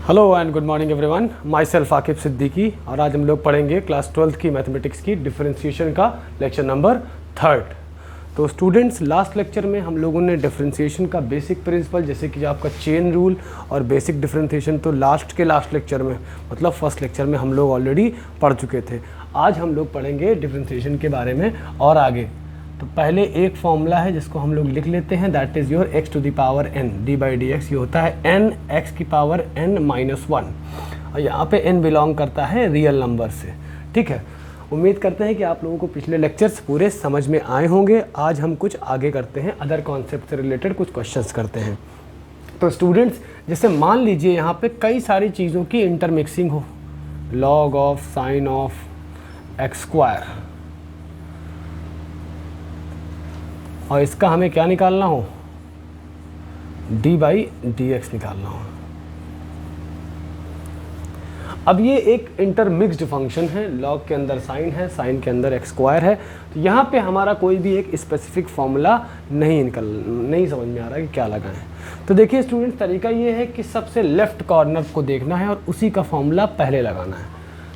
Hello and good morning everyone, my self Aqib Siddiqui. और आज हम लोग पढ़ेंगे क्लास 12th की मैथमेटिक्स की डिफरेंशिएशन का लेक्चर नंबर 3। तो स्टूडेंट्स, लास्ट लेक्चर में हम लोगों ने डिफरेंशिएशन का बेसिक प्रिंसिपल जैसे कि आपका चेन रूल और बेसिक डिफरेंशिएशन तो लास्ट लेक्चर में मतलब फर्स्ट लेक्चर में हम लोग ऑलरेडी पढ़ चुके थे। आज हम लोग पढ़ेंगे डिफरेंशिएशन के बारे में और आगे। तो पहले एक फॉर्मूला है जिसको हम लोग लिख लेते हैं, that is your x to the power n d/dx। ये होता है n x की पावर n-1 और यहाँ पे n बिलोंग करता है रियल नंबर से। ठीक है, उम्मीद करते हैं कि आप लोगों को पिछले लेक्चर्स पूरे समझ में आए होंगे। आज हम कुछ आगे करते हैं, अदर कॉन्सेप्ट से रिलेटेड कुछ क्वेश्चंस करते हैं। तो स्टूडेंट्स, जैसे मान लीजिए यहाँ पे कई सारी चीज़ों की इंटरमिक्सिंग हो, log of sign of x square, और इसका हमें क्या निकालना हो, d/dx निकालना हो। अब ये एक इंटरमिक्स्ड फंक्शन है, लॉग के अंदर साइन है, साइन के अंदर एक्स स्क्वायर है। तो यहाँ पे हमारा कोई भी एक स्पेसिफिक फॉर्मूला नहीं समझ में आ रहा है कि क्या लगाएं। तो देखिए स्टूडेंट्स, तरीका ये है कि सबसे लेफ्ट कॉर्नर को देखना है और उसी का फॉर्मूला पहले लगाना है।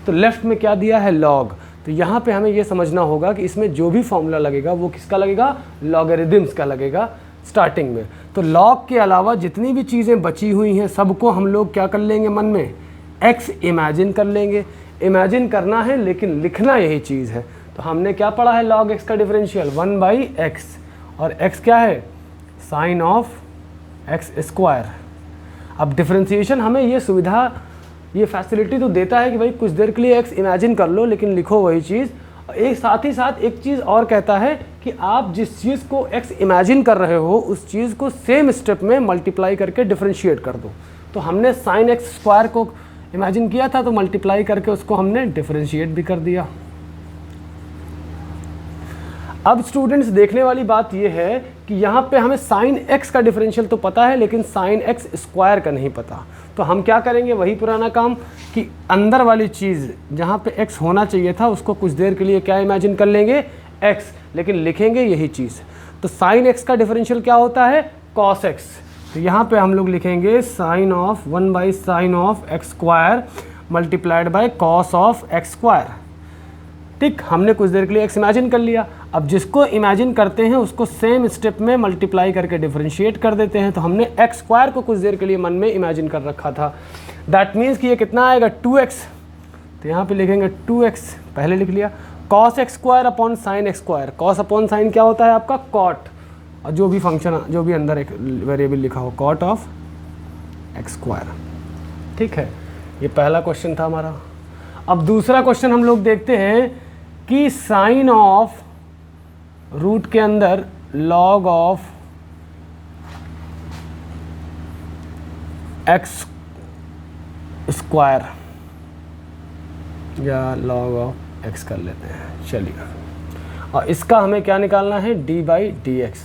तो लेफ्ट में क्या दिया है, लॉग। तो यहाँ पे हमें ये समझना होगा कि इसमें जो भी फॉर्मूला लगेगा वो किसका लगेगा, लॉगरिदम्स का लगेगा स्टार्टिंग में। तो लॉग के अलावा जितनी भी चीज़ें बची हुई हैं सबको हम लोग क्या कर लेंगे, मन में x इमेजिन कर लेंगे। इमेजिन करना है लेकिन लिखना यही चीज़ है। तो हमने क्या पढ़ा है, log x का डिफरेंशियल 1/x, और x क्या है, साइन ऑफ एक्स स्क्वायर। अब डिफरेंशिएशन हमें ये सुविधा, ये फैसिलिटी तो देता है कि भाई कुछ देर के लिए x इमेजिन कर लो लेकिन लिखो वही चीज़। एक साथ ही साथ एक चीज़ और कहता है कि आप जिस चीज़ को x इमेजिन कर रहे हो उस चीज़ को सेम स्टेप में मल्टीप्लाई करके डिफरेंशिएट कर दो। तो हमने साइन एक्स स्क्वायर को इमेजिन किया था तो मल्टीप्लाई करके उसको हमने डिफरेंशिएट भी कर दिया। अब स्टूडेंट्स, देखने वाली बात यह है कि यहाँ पे हमें साइन एक्स का डिफरेंशियल तो पता है लेकिन साइन एक्स स्क्वायर का नहीं पता। तो हम क्या करेंगे, वही पुराना काम कि अंदर वाली चीज़ जहाँ पे x होना चाहिए था उसको कुछ देर के लिए क्या इमेजिन कर लेंगे, x, लेकिन लिखेंगे यही चीज़। तो साइन x का डिफरेंशियल क्या होता है, cos x। तो यहाँ पे हम लोग लिखेंगे sine of 1/sin of x square multiplied by cos of x square. ठीक, हमने कुछ देर के लिए x इमेजिन कर लिया। अब जिसको इमेजिन करते हैं उसको सेम स्टेप में मल्टीप्लाई करके डिफरेंशिएट कर देते हैं। तो हमने एक्स स्क्वायर को कुछ देर के लिए मन में इमेजिन कर रखा था। दैट मीन्स कि ये कितना आएगा, 2x। तो यहाँ पे लिखेंगे 2x, पहले लिख लिया, cos x square upon sine x square. Cos upon sine क्या होता है आपका, कॉट, और जो भी फंक्शन, जो भी अंदर एक वेरिएबल लिखा हो, कॉट ऑफ एक्स स्क्वायर। ठीक है, ये पहला क्वेश्चन था हमारा। अब दूसरा क्वेश्चन हम लोग देखते हैं कि साइन ऑफ रूट के अंदर लॉग ऑफ एक्स स्क्वायर या लॉग ऑफ एक्स कर लेते हैं, चलिए। और इसका हमें क्या निकालना है, d/dx।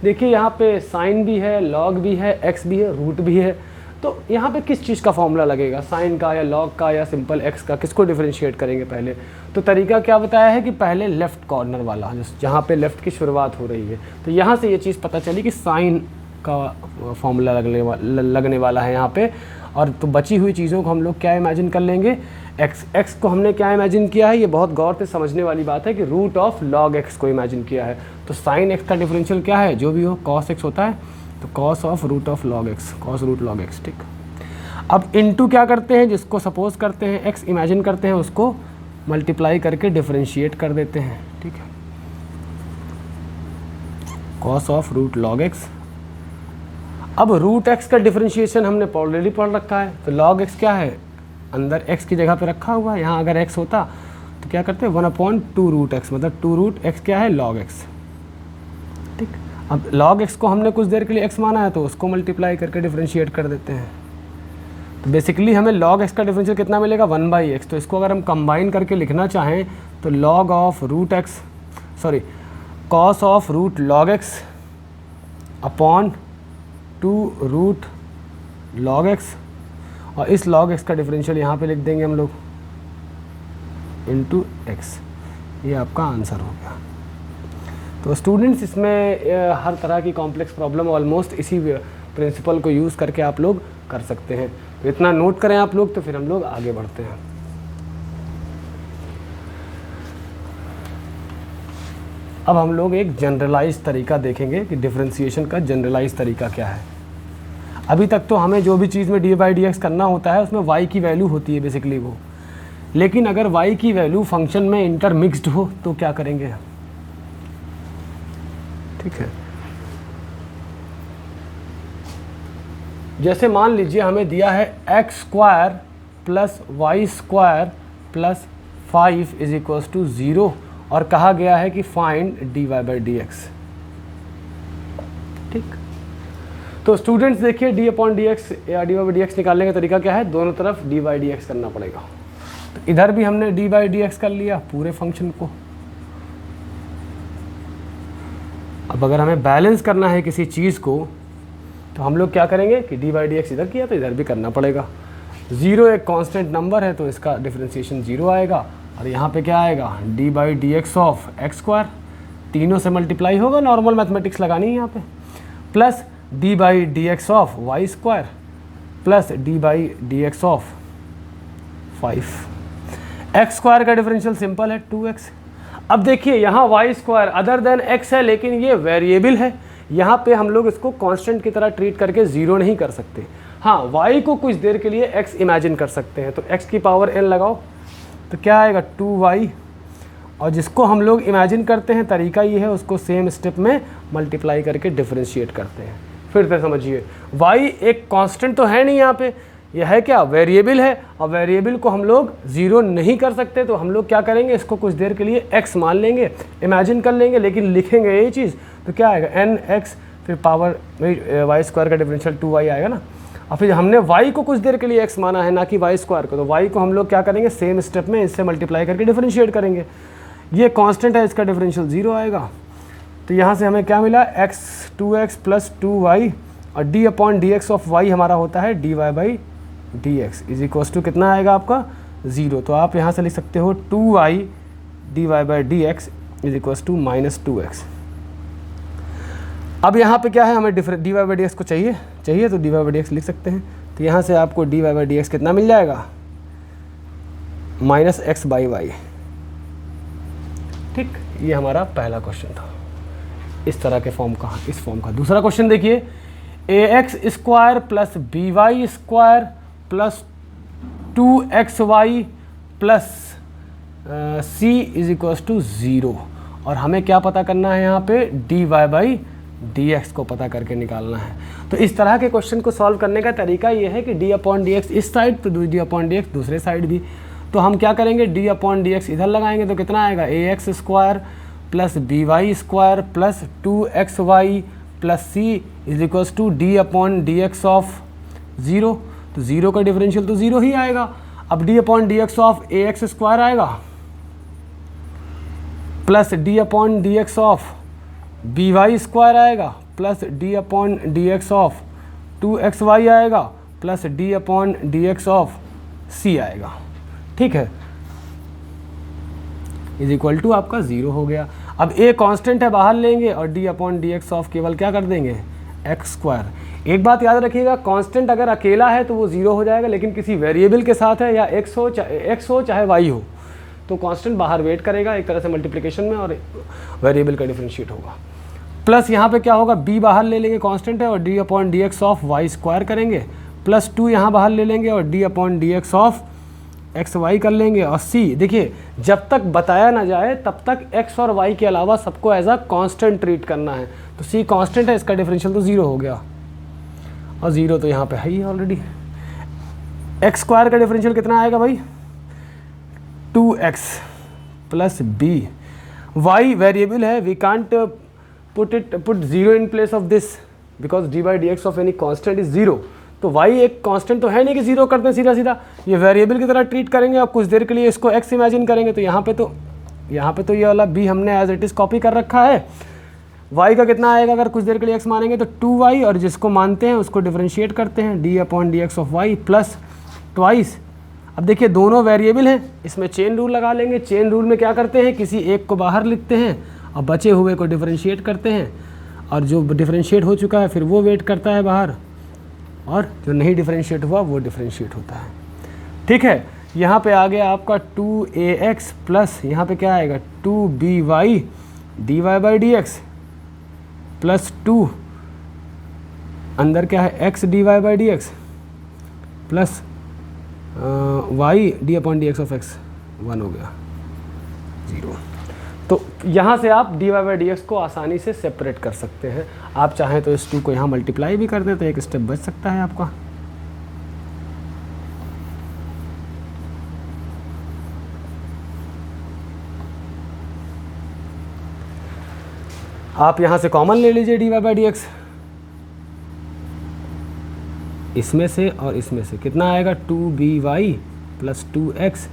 देखिए यहाँ पे साइन भी है, लॉग भी है, एक्स भी है, रूट भी है। तो यहाँ पे किस चीज़ का फॉर्मूला लगेगा, साइन का या लॉग का या सिंपल एक्स का, किसको डिफरेंशिएट करेंगे पहले। तो तरीका क्या बताया है कि पहले लेफ़्ट कॉर्नर वाला, जहाँ पे लेफ़्ट की शुरुआत हो रही है, तो यहाँ से ये चीज़ पता चली कि साइन का फॉर्मूला लगने वाला है यहाँ पे। और तो बची हुई चीज़ों को हम लोग क्या इमेजिन कर लेंगे, एक्स को हमने क्या इमेजिन किया है, ये बहुत गौर से समझने वाली बात है कि रूट ऑफ लॉग एक्स को इमेजिन किया है। तो साइन एक्स का डिफरेंशियल क्या है, जो भी हो, कॉस एक्स होता है, तो cos of root of log x, cos root log x. ठीक, अब इनटू क्या करते हैं, जिसको सपोज करते हैं एक्स इमेजिन करते हैं उसको मल्टीप्लाई करके डिफरेंशिएट कर देते हैं। ठीक है, cos of root log x. अब रूट एक्स का डिफरेंशिएशन हमने ऑलरेडी पढ़ रखा है। तो लॉग एक्स क्या है, अंदर x की जगह पे रखा हुआ है। यहाँ अगर x होता तो क्या करते हैं, 1/2 रूट एक्स, मतलब 2 रूट x क्या है, log x। ठीक, अब log x को हमने कुछ देर के लिए x माना है तो उसको मल्टीप्लाई करके डिफरेंशिएट कर देते हैं। तो बेसिकली हमें log x का डिफरेंशियल कितना मिलेगा, 1/x। तो इसको अगर हम कंबाइन करके लिखना चाहें तो log of root x, sorry, cos of root log x upon 2 root log x, और इस log x का डिफरेंशियल यहाँ पे लिख देंगे हम लोग इंटू x। ये आपका आंसर हो गया। तो स्टूडेंट्स, इसमें हर तरह की कॉम्प्लेक्स प्रॉब्लम ऑलमोस्ट इसी प्रिंसिपल को यूज़ करके आप लोग कर सकते हैं। तो इतना नोट करें आप लोग, तो फिर हम लोग आगे बढ़ते हैं। अब हम लोग एक जनरलाइज तरीका देखेंगे कि डिफरेंशिएशन का जनरलाइज तरीका क्या है। अभी तक तो हमें जो भी चीज़ में dy/dx करना होता है उसमें y की वैल्यू होती है बेसिकली वो, लेकिन अगर y की वैल्यू फंक्शन में इंटरमिक्स्ड हो तो क्या करेंगे, ठीक है। जैसे मान लीजिए हमें दिया है x² plus y² plus 5 is equals to 0 और कहा गया है कि फाइंड dy/dx, ठीक। तो स्टूडेंट्स देखिए d/dx या dy/dx निकालने का तरीका क्या है, दोनों तरफ dy/dx करना पड़ेगा। तो इधर भी हमने dy/dx कर लिया पूरे फंक्शन को। अब अगर हमें बैलेंस करना है किसी चीज़ को तो हम लोग क्या करेंगे कि dy/dx इधर किया तो इधर भी करना पड़ेगा। 0 एक कांस्टेंट नंबर है तो इसका डिफरेंशिएशन 0 आएगा, और यहाँ पे क्या आएगा dy/dx ऑफ x², तीनों से मल्टीप्लाई होगा, नॉर्मल मैथमेटिक्स लगानी है यहाँ पे, plus d/dx of y² plus d/dx of 5। x² का डिफरेंशियल सिंपल है 2x। अब देखिए यहाँ y² अदर देन x है, लेकिन ये वेरिएबल है, यहाँ पे हम लोग इसको कांस्टेंट की तरह ट्रीट करके 0 नहीं कर सकते। हाँ, y को कुछ देर के लिए x इमेजिन कर सकते हैं, तो x की पावर n लगाओ तो क्या आएगा 2y, और जिसको हम लोग इमेजिन करते हैं तरीका ये है उसको सेम स्टेप में मल्टीप्लाई करके डिफरेंशिएट करते हैं। फिर से समझिए, y एक कांस्टेंट तो है नहीं, यहाँ पे यह है क्या वेरिएबल है, और वेरिएबल को हम लोग 0 नहीं कर सकते, तो हम लोग क्या करेंगे इसको कुछ देर के लिए x मान लेंगे, इमेजिन कर लेंगे, लेकिन लिखेंगे यही चीज़, तो क्या आएगा nx, फिर पावर y² का डिफरेंशियल 2y आएगा ना। और फिर हमने y को कुछ देर के लिए x माना है, ना कि y² को, तो y को हम लोग क्या करेंगे सेम स्टेप में इससे मल्टीप्लाई करके डिफरेंशिएट करेंगे। ये कांस्टेंट है, इसका डिफरेंशियल 0 आएगा, तो यहाँ से हमें क्या मिला x 2x प्लस 2y, और d/dx ऑफ y हमारा होता है dy/dx इज इक्वल्स टू कितना आएगा आपका 0। तो आप यहाँ से लिख सकते हो 2y dy/dx is equals to -2x। अब यहाँ पे क्या है, हमें dy/dx को चाहिए तो dy/dx लिख सकते हैं, तो यहाँ से आपको dy/dx कितना मिल जाएगा -x/y, ठीक। ये हमारा पहला क्वेश्चन था, इस तरह के फॉर्म का, इस फॉर्म का। दूसरा क्वेश्चन देखिए, ax² plus by² plus 2xy plus c is equals to 0, और हमें क्या पता करना है यहाँ पे dy/dx को पता करके निकालना है। तो इस तरह के क्वेश्चन को सॉल्व करने का तरीका ये है कि d/dx इस साइड तो d/dx दूसरे साइड भी। तो हम क्या करेंगे d/dx इधर लगाएंगे तो कितना आएगा ax² plus by² plus 2xy plus c is equals to d/dx of 0। तो 0 का डिफरेंशियल तो 0 ही आएगा। अब d/dx ऑफ ax² आएगा प्लस d/dx ऑफ by² आएगा प्लस d/dx ऑफ 2xy आएगा प्लस d/dx ऑफ c आएगा, ठीक है, इज इक्वल टू आपका 0 हो गया। अब a कांस्टेंट है, बाहर लेंगे, और d/dx ऑफ केवल क्या कर देंगे x²। एक बात याद रखिएगा, कांस्टेंट अगर अकेला है तो वो 0 हो जाएगा, लेकिन किसी वेरिएबल के साथ है, या x हो चाहे y हो, तो कांस्टेंट बाहर वेट करेगा एक तरह से मल्टीप्लिकेशन में, और वेरिएबल का डिफरेंशिएट होगा। प्लस यहाँ पे क्या होगा, b बाहर ले लेंगे, कांस्टेंट है, और d/dx ऑफ y² करेंगे, प्लस 2 यहाँ बाहर ले लेंगे और d/dx ऑफ xy कर लेंगे, और c देखिए जब तक बताया ना जाए तब तक x और y के अलावा सबको एज अ कांस्टेंट ट्रीट करना है। तो c कांस्टेंट है, इसका डिफरेंशियल तो 0 हो गया, और 0 तो यहाँ पे है ही ऑलरेडी। x² का डिफरेंशियल कितना आएगा भाई 2x plus b। y variable है, we can't put 0 in place of this because d/dx of any constant is 0। तो y एक कांस्टेंट तो है नहीं कि 0 करते हैं सीधा सीधा, ये वेरिएबल की तरह ट्रीट करेंगे और कुछ देर के लिए इसको x इमेजिन करेंगे। तो यहाँ पे तो ये वाला b हमने एज इट इज़ कॉपी कर रखा है। y का कितना आएगा अगर कुछ देर के लिए x मानेंगे तो 2y, और जिसको मानते हैं उसको डिफरेंशिएट करते हैं d/dx of y plus twice. अब देखिए दोनों वेरिएबल हैं, इसमें चेन रूल लगा लेंगे। चेन रूल में क्या करते हैं, किसी एक को बाहर लिखते हैं और बचे हुए को डिफरेंशिएट करते हैं, और जो डिफरेंशिएट हो चुका है फिर वो वेट करता है बाहर, और जो नहीं डिफरेंशिएट हुआ वो डिफरेंशिएट होता है। ठीक है, यहाँ पे आ गया आपका 2ax प्लस यहाँ पे क्या आएगा 2by dy/dx प्लस 2 अंदर क्या है x dy/dx plus y d/dx of x 1 हो गया 0। तो यहाँ से आप dy/dx को आसानी से सेपरेट कर सकते हैं। आप चाहें तो इस 2 को यहाँ मल्टीप्लाई भी कर देते हैं, एक स्टेप बच सकता है आपका। आप यहाँ से कॉमन ले लीजिए dy/dx, इसमें से और इसमें से कितना आएगा 2by प्लस 2x,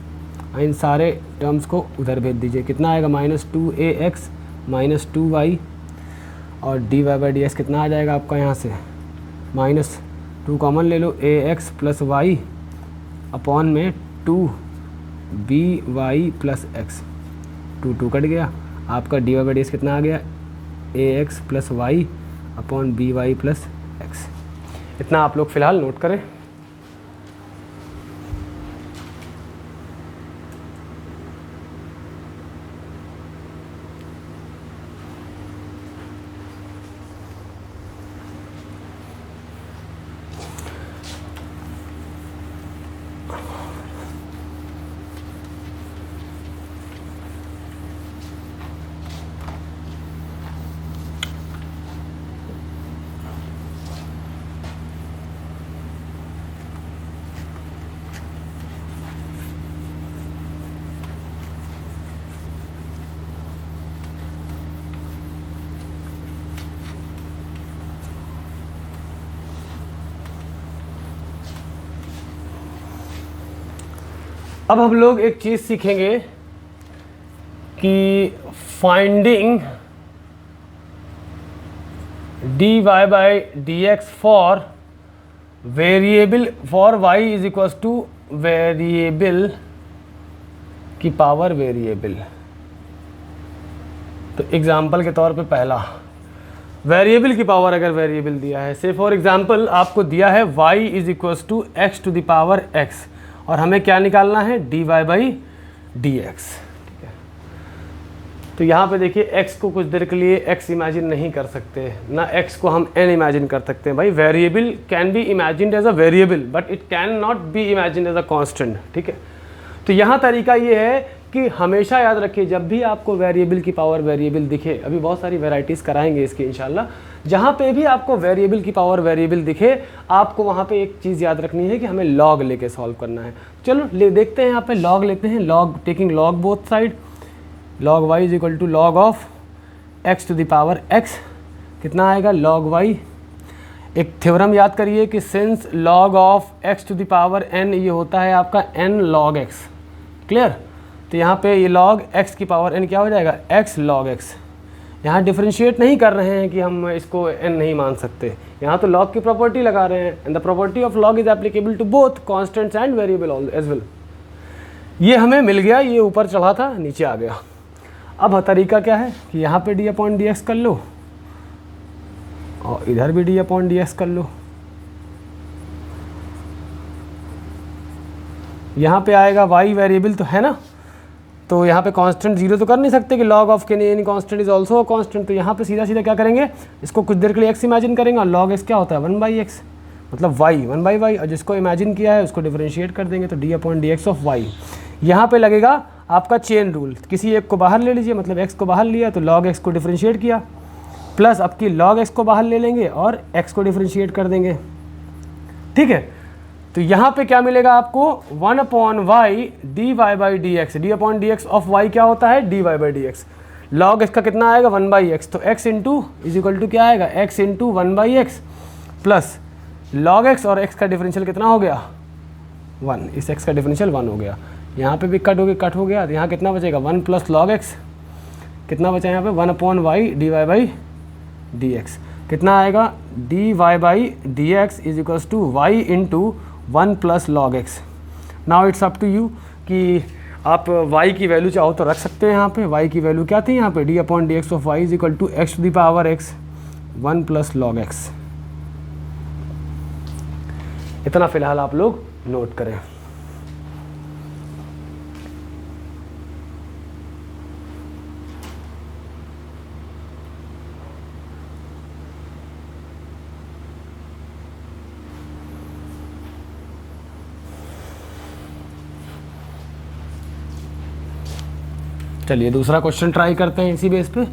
इन सारे टर्म्स को उधर भेज दीजिए, कितना आएगा -2ax माइनस 2y, और dy/dx कितना आ जाएगा आपका यहाँ से -2 कॉमन ले लो ax प्लस y अपॉन में 2by प्लस x, 2 कट गया, आपका dy/dx कितना आ गया ax plus y upon by plus x। इतना आप लोग फ़िलहाल नोट करें। अब हम लोग एक चीज़ सीखेंगे कि finding dy/dx for variable for y is equal two variable की पावर वेरिएबल। तो एग्जाम्पल के तौर पे पहला वेरिएबल की पावर अगर वेरिएबल दिया है, से फॉर एग्जाम्पल आपको दिया है y is equal to x to the power x और हमें क्या निकालना है dy/dx। ठीक है, तो यहाँ पे देखिए x को कुछ देर के लिए x इमेजिन नहीं कर सकते ना, x को हम n इमेजिन कर सकते हैं। भाई variable can be imagined as a variable but it can not be imagined as a constant. ठीक है, तो यहाँ तरीका ये है कि हमेशा याद रखिए जब भी आपको वेरिएबल की पावर वेरिएबल दिखे, अभी बहुत सारी वेराइटीज़ कराएंगे इसकी इंशाल्लाह, जहाँ पे भी आपको वेरिएबल की पावर वेरिएबल दिखे आपको वहाँ पे एक चीज़ याद रखनी है कि हमें लॉग लेके सॉल्व करना है। चलो देखते हैं, यहाँ पे लॉग लेते हैं, log taking log both side, log y is equal to log of x to the power x, कितना आएगा लॉग y। एक थ्योरम याद करिए कि since log of x to the power n ये होता है आपका n log x, क्लियर। तो यहाँ पे ये लॉग x की पावर n क्या हो जाएगा x log x। यहाँ डिफरेंशिएट नहीं कर रहे हैं कि हम इसको n नहीं मान सकते, यहाँ तो लॉग की प्रॉपर्टी लगा रहे हैं, and the property of log is applicable to both constants and variable as well. ये हमें मिल गया, ये ऊपर चढ़ा था नीचे आ गया। अब तरीका क्या है कि यहाँ पे d/dx कर लो और इधर भी d/dx कर लो। यहाँ पे आएगा y वेरिएबल तो है ना, तो यहाँ पे कांस्टेंट जीरो तो कर नहीं सकते कि लॉग ऑफ के any constant is also constant, तो यहाँ पे सीधा सीधा क्या करेंगे, इसको कुछ देर के लिए x इमेजिन करेंगे और log x क्या होता है 1/x, मतलब y 1/y, और जिसको इमेजिन किया है उसको डिफरेंशिएट कर देंगे तो d/dx ऑफ y। यहाँ पे लगेगा आपका चेन रूल, किसी एक को बाहर ले लीजिए, मतलब x को बाहर लिया तो log x को डिफरेंशिएट किया, प्लस अब की log x को बाहर ले लेंगे और x को डिफरेंशिएट कर देंगे। ठीक है, तो यहाँ पे क्या मिलेगा आपको 1/y dy/dx, d/dx of y क्या होता है dy/dx, log x का कितना आएगा 1/x, तो x into is equal to क्या आएगा x into 1/x plus log x, और x का डिफरेंशियल कितना हो गया 1, इस x का डिफरेंशियल 1 हो गया। यहाँ पे भी कट हो गया, तो यहाँ कितना बचेगा 1 प्लस log x, कितना बचा यहाँ पे 1/y dy/dx, कितना आएगा dy/dx is equals to y into 1 plus log x। Now it's up to you कि आप y की वैल्यू चाहो तो रख सकते हैं। यहाँ पे y की वैल्यू क्या थी, यहाँ पे d/dx of y is equal to x to the power x 1 plus log x। इतना फिलहाल आप लोग नोट करें। चलिए दूसरा क्वेश्चन ट्राई करते हैं इसी बेस पे।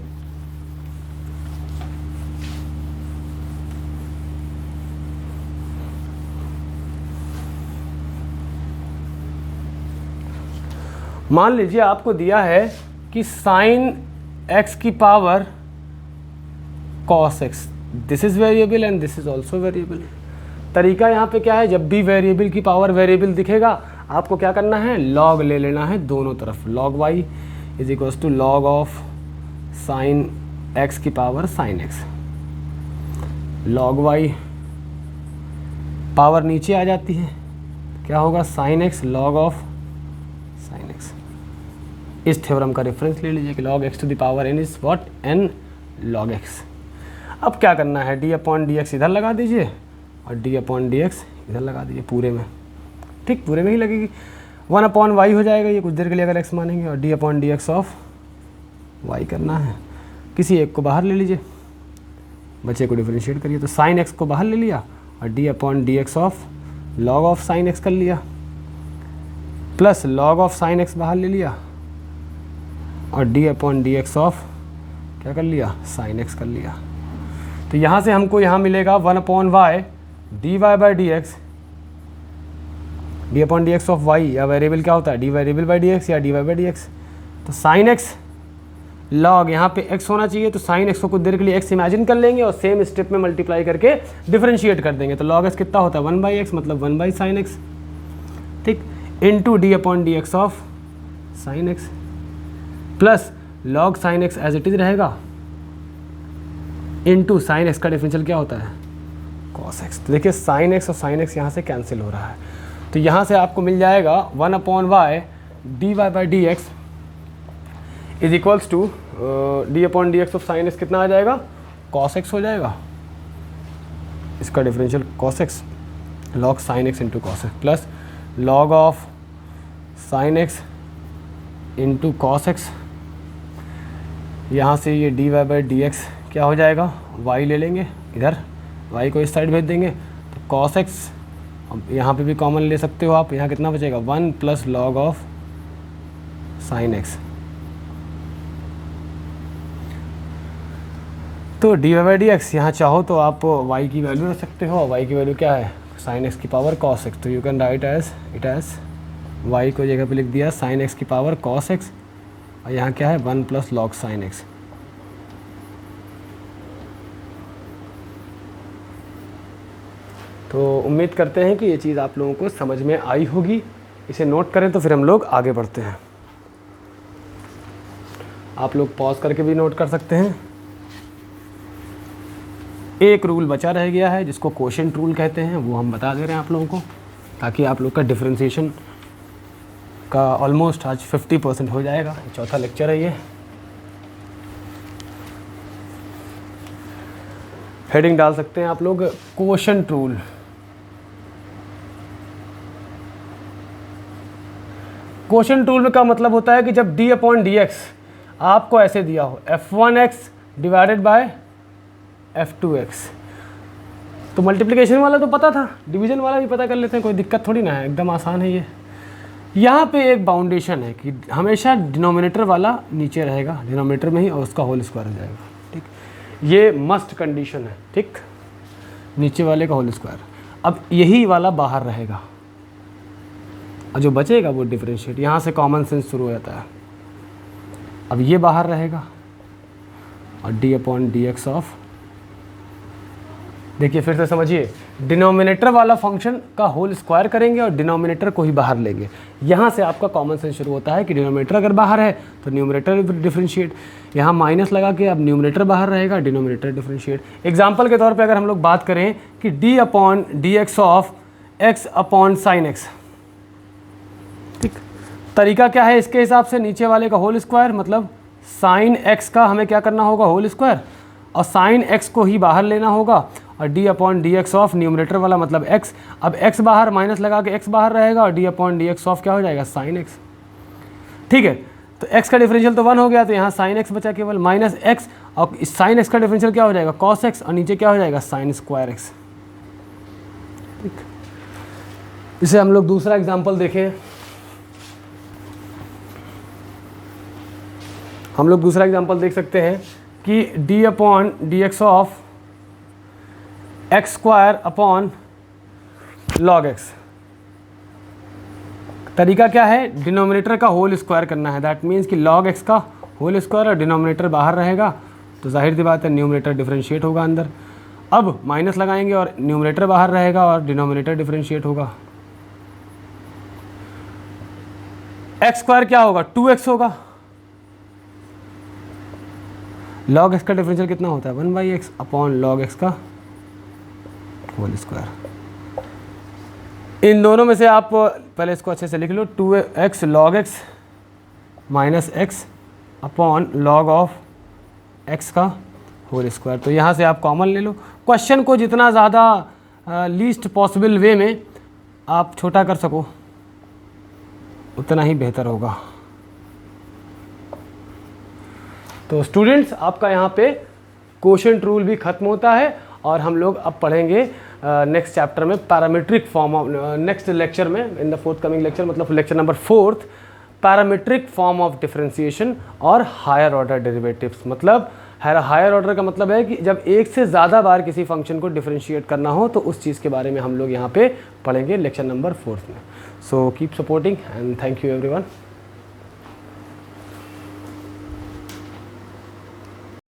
मान लीजिए आपको दिया है कि साइन x की power cos x, this is variable and this is also variable. तरीका यहाँ पे क्या है, जब भी वेरिएबल की पावर वेरिएबल दिखेगा आपको क्या करना है, लॉग ले लेना है दोनों तरफ। Log y is equals to log of sine x की power sine x। Log y power नीचे आ जाती है, क्या होगा, sine x log of sine x। इस थ्योरम का रेफरेंस ले लीजिए कि log x to the power n is what, n log x। अब क्या करना है, d अपॉन डी एक्स इधर लगा दीजिए और d अपॉन डी एक्स इधर लगा दीजिए पूरे में, ठीक पूरे में ही लगेगी। 1 अपॉन वाई हो जाएगा ये कुछ देर के लिए अगर x मानेंगे, और d upon d x of y करना है। किसी एक को बाहर ले लीजिए, बच्चे को डिफरेंशिएट करिए, तो साइन x को बाहर ले लिया और d upon d x of log of sine x कर लिया, plus log of sine x बाहर ले लिया और d upon d x of क्या कर लिया, साइन x कर लिया। तो यहाँ से हमको यहाँ मिलेगा 1 upon y d y by d x, d upon d x of y, या वेरिएबल क्या होता है, d variable by d x या d y by d x. तो साइन एक्स लॉग यहाँ पे x होना चाहिए, तो साइन x को कुछ देर के लिए x इमेजिन कर लेंगे और सेम स्टेप में मल्टीप्लाई करके डिफरेंशिएट कर देंगे। तो लॉग x कितना होता है 1 बाई एक्स, मतलब 1 बाई साइन एक्स, ठीक, into d upon d x of sine x, plus log sine x as it is रहेगा इंटू साइन एक्स का डिफरेंशियल क्या होता है, कॉस एक्स। तो देखिए साइन एक्स और साइन एक्स यहाँ से कैंसिल हो रहा है, तो यहाँ से आपको मिल जाएगा 1 upon y d y by d x is equals to d upon d x of sine x कितना आ जाएगा, कॉस एक्स हो जाएगा, इसका differential cos x log sine x into cos x, plus log of sine x into cos x. यहाँ से ये d y by d x क्या हो जाएगा, y ले लेंगे इधर, y को इस साइड भेज देंगे, तो cos x यहाँ पे भी कॉमन ले सकते हो आप, यहाँ कितना बचेगा 1 plus log of sine x। तो d y by d x यहाँ चाहो तो आप y की वैल्यू रख सकते हो, y की वैल्यू क्या है, साइन x की पावर cos x, तो you can write as it as y को जगह पे लिख दिया साइन x की पावर cos x, और यहाँ क्या है 1 प्लस लॉग साइन x। तो उम्मीद करते हैं कि ये चीज़ आप लोगों को समझ में आई होगी। इसे नोट करें तो फिर हम लोग आगे बढ़ते हैं। आप लोग पॉज करके भी नोट कर सकते हैं। एक रूल बचा रह गया है जिसको कोशेंट रूल कहते हैं, वो हम बता दे रहे हैं आप लोगों को, ताकि आप लोग का डिफरेंशिएशन का ऑलमोस्ट आज 50% हो जाएगा। चौथा लेक्चर है ये। हेडिंग डाल सकते हैं आप लोग, कोशेंट रूल। कोशेंट रूल का मतलब होता है कि जब d अपॉन डी एक्स आपको ऐसे दिया हो f1x डिवाइडेड बाय f2x, तो मल्टीप्लिकेशन वाला तो पता था, डिवीजन वाला भी पता कर लेते हैं, कोई दिक्कत थोड़ी ना है, एकदम आसान है ये। यहाँ पे एक बाउंडेशन है कि हमेशा डिनोमिनेटर वाला नीचे रहेगा, डिनोमिनेटर में ही, और उसका होल स्क्वायर हो जाएगा, ठीक, ये मस्ट कंडीशन है, ठीक, नीचे वाले का होल स्क्वायर। अब यही वाला बाहर रहेगा और जो बचेगा वो डिफरेंशिएट, यहाँ से कॉमन सेंस शुरू हो जाता है। अब ये बाहर रहेगा और D upon d x of, देखिए फिर से समझिए, डिनोमिनेटर वाला फंक्शन का होल स्क्वायर करेंगे और डिनोमिनेटर को ही बाहर लेंगे। यहाँ से आपका कॉमन सेंस शुरू होता है कि डिनोमिनेटर अगर बाहर है तो न्यूमरेटर डिफरेंशिएट, यहाँ माइनस लगा के अब न्यूमरेटर बाहर रहेगा, डिनोमिनेटर डिफरेंशिएट। एग्जाम्पल के तौर पे अगर हम लोग बात करें कि D upon d x of x upon sine x, ठीक, तरीका क्या है इसके हिसाब से, नीचे वाले का होल स्क्वायर, मतलब साइन एक्स का हमें क्या करना होगा, होल स्क्वायर, और साइन एक्स को ही बाहर लेना होगा, और D upon d x of numerator वाला मतलब x। अब x बाहर, माइनस लगा के x बाहर रहेगा और D upon d x of क्या हो जाएगा, साइन x। ठीक है, तो x का डिफरेंशियल तो 1 हो गया, तो यहाँ साइन x बचा केवल, माइनस x और साइन x का डिफरेंशियल क्या हो जाएगा, कॉस x, और नीचे क्या हो जाएगा, साइन स्क्वायर x। ठीक, इसे हम लोग दूसरा एग्जाम्पल देखें। हम लोग दूसरा एग्जाम्पल देख सकते हैं कि d upon d x of x square upon log x। तरीका क्या है, डिनोमिनेटर का होल स्क्वायर करना है। दैट मीन्स कि log x का होल स्क्वायर और डिनोमिनेटर बाहर रहेगा, तो जाहिर सी बात है न्यूमरेटर डिफरेंशिएट होगा अंदर। अब माइनस लगाएंगे और न्यूमरेटर बाहर रहेगा और डिनोमिनेटर डिफरेंशिएट होगा। एक्स स्क्वायर क्या होगा, 2x होगा। log x का डिफरेंशियल कितना होता है, 1/x अपॉन log x का होल स्क्वायर। इन दोनों में से आप पहले इसको अच्छे से लिख लो, 2x log x minus x upon log of x का होल स्क्वायर। तो यहाँ से आप कॉमन ले लो। क्वेश्चन को जितना ज़्यादा लीस्ट पॉसिबल वे में आप छोटा कर सको उतना ही बेहतर होगा। तो स्टूडेंट्स, आपका यहाँ पे कोशेंट रूल भी ख़त्म होता है और हम लोग अब पढ़ेंगे नेक्स्ट चैप्टर में parametric form of, next lecture में, in the fourth coming lecture, मतलब lecture number 4, parametric form of differentiation और हायर ऑर्डर डेरिवेटिव्स। मतलब हायर ऑर्डर का मतलब है कि जब एक से ज़्यादा बार किसी फंक्शन को डिफरेंशिएट करना हो तो उस चीज़ के बारे में हम लोग यहाँ पे पढ़ेंगे लेक्चर नंबर 4 में। So keep supporting and thank you everyone.